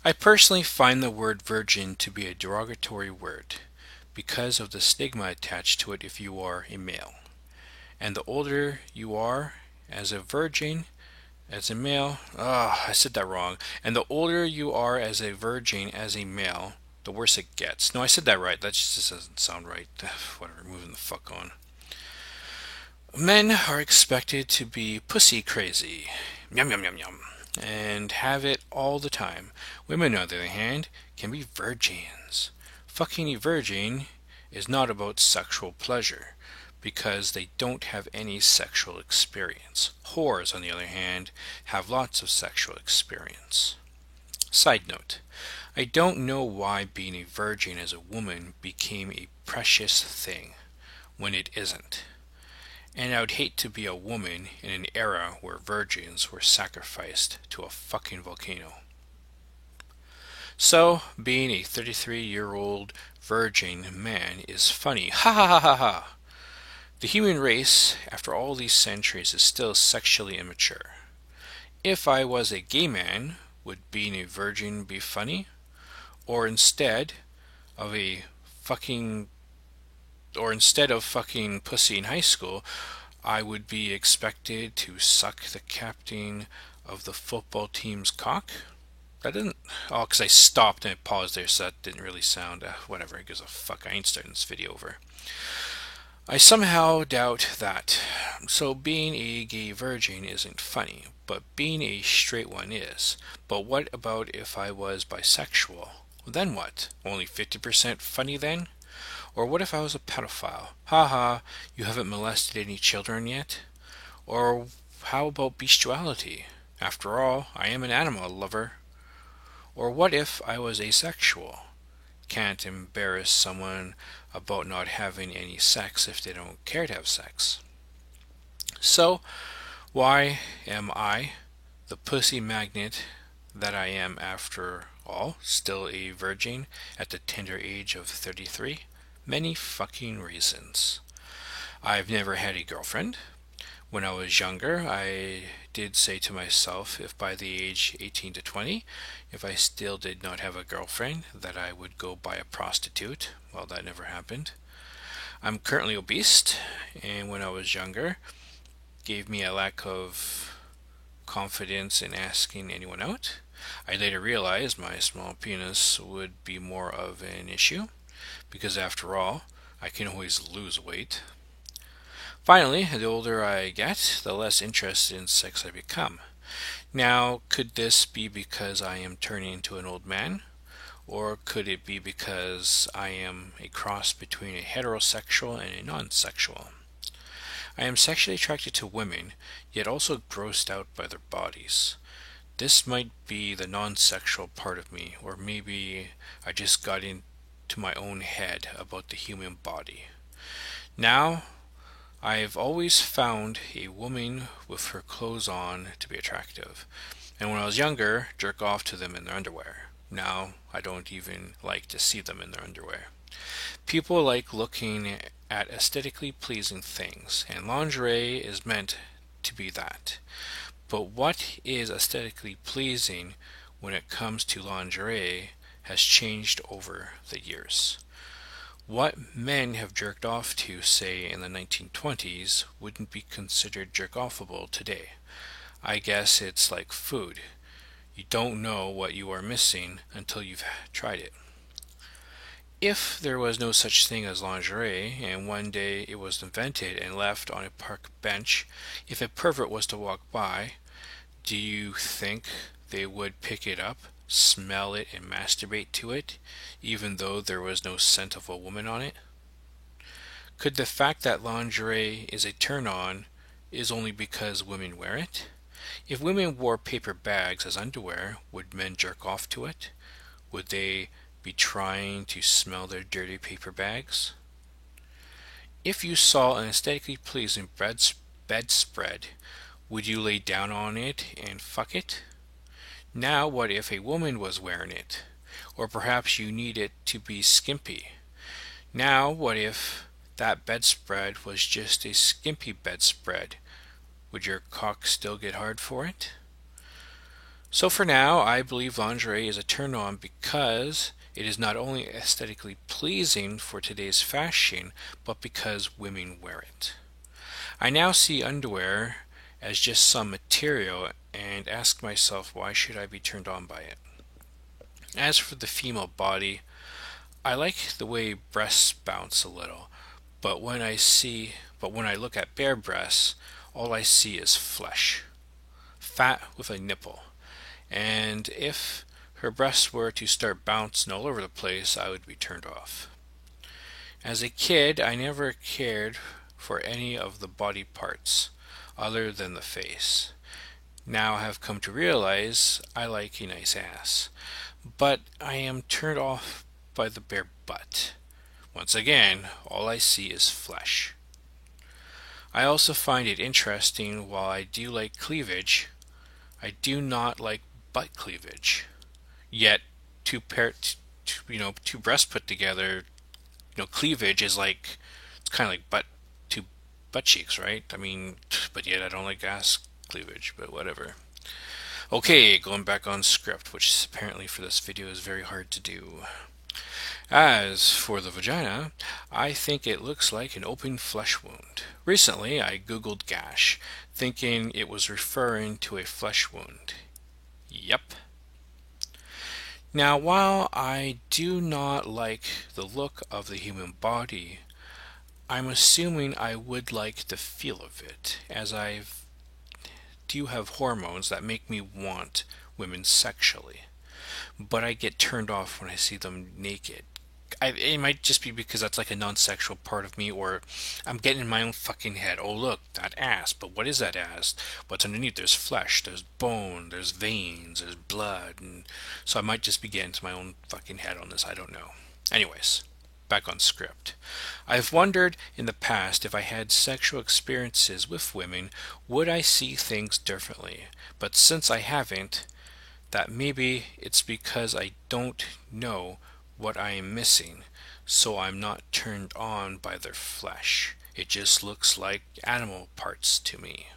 I personally find the word virgin to be a derogatory word because of the stigma attached to it if you are a male. And the older you are as a virgin, as a male, I said that wrong. And the older you are as a virgin, as a male, the worse it gets. No, I said that right. That just doesn't sound right. Whatever, moving the fuck on. Men are expected to be pussy crazy. Yum yum yum yum. And have it all the time. Women, on the other hand, can be virgins. Fucking a virgin is not about sexual pleasure because they don't have any sexual experience. Whores, on the other hand, have lots of sexual experience. Side note, I don't know why being a virgin as a woman became a precious thing when it isn't. And I would hate to be a woman in an era where virgins were sacrificed to a fucking volcano. So, being a 33-year-old virgin man is funny. Ha ha ha ha ha! The human race, after all these centuries, is still sexually immature. If I was a gay man, would being a virgin be funny? Or instead of a fucking instead of fucking pussy in high school, I would be expected to suck the captain of the football team's cock? That didn't. Oh, because I stopped and I paused there, so that didn't really sound. Whatever, it gives a fuck. I ain't starting this video over. I somehow doubt that. So being a gay virgin isn't funny, but being a straight one is. But what about if I was bisexual? Then what? Only 50% funny then? Or what if I was a pedophile? Haha, you haven't molested any children yet? Or how about bestiality? After all, I am an animal lover. Or what if I was asexual? Can't embarrass someone about not having any sex if they don't care to have sex. So, why am I, the pussy magnet that I am after all, still a virgin at the tender age of 33? Many fucking reasons. I've never had a girlfriend. When I was younger, I did say to myself, if by the age 18 to 20, if I still did not have a girlfriend, that I would go buy a prostitute. Well, that never happened. I'm currently obese, and when I was younger, gave me a lack of confidence in asking anyone out. I later realized my small penis would be more of an issue, because after all, I can always lose weight. Finally, the older I get, the less interested in sex I become. Now, could this be because I am turning into an old man? Or could it be because I am a cross between a heterosexual and a non-sexual? I am sexually attracted to women, yet also grossed out by their bodies. This might be the non-sexual part of me, or maybe I just got into my own head about the human body. Now, I've always found a woman with her clothes on to be attractive, and when I was younger, jerk off to them in their underwear. Now, I don't even like to see them in their underwear. People like looking at aesthetically pleasing things, and lingerie is meant to be that. But what is aesthetically pleasing when it comes to lingerie has changed over the years. What men have jerked off to, say, in the 1920s wouldn't be considered jerk-offable today. I guess it's like food. You don't know what you are missing until you've tried it. If there was no such thing as lingerie, and one day it was invented and left on a park bench, if a pervert was to walk by, do you think they would pick it up, smell it, and masturbate to it, even though there was no scent of a woman on it? Could the fact that lingerie is a turn-on is only because women wear it? If women wore paper bags as underwear, would men jerk off to it? Would they be trying to smell their dirty paper bags? If you saw an aesthetically pleasing bedspread, would you lay down on it and fuck it? Now what if a woman was wearing it? Or perhaps you need it to be skimpy. Now what if that bedspread was just a skimpy bedspread? Would your cock still get hard for it? So for now, I believe lingerie is a turn on because it is not only aesthetically pleasing for today's fashion, but because women wear it. I now see underwear as just some material and ask myself why should I be turned on by it? As for the female body, I like the way breasts bounce a little, but when I look at bare breasts, all I see is flesh, fat with a nipple. And if her breasts were to start bouncing all over the place, I would be turned off. As a kid, I never cared for any of the body parts other than the face. Now I have come to realize I like a nice ass, but I am turned off by the bare butt. Once again, all I see is flesh. I also find it interesting while I do like cleavage, I do not like butt cleavage. Yet, two breasts put together, cleavage is like it's kind of like two butt cheeks, right? I mean, but yet I don't like ass cleavage, but whatever. Okay, going back on script, which apparently for this video is very hard to do. As for the vagina, I think it looks like an open flesh wound. Recently, I googled gash, thinking it was referring to a flesh wound. Yep. Now, while I do not like the look of the human body, I'm assuming I would like the feel of it, as I do have hormones that make me want women sexually. But I get turned off when I see them naked. It might just be because that's like a non-sexual part of me, or I'm getting in my own fucking head. Oh, look, that ass. But what is that ass? What's underneath? There's flesh, there's bone, there's veins, there's blood. And so I might just be getting into my own fucking head on this. I don't know. Anyways, back on script. I've wondered in the past if I had sexual experiences with women, would I see things differently? But since I haven't, that maybe it's because I don't know what I am missing, so I'm not turned on by their flesh. It just looks like animal parts to me.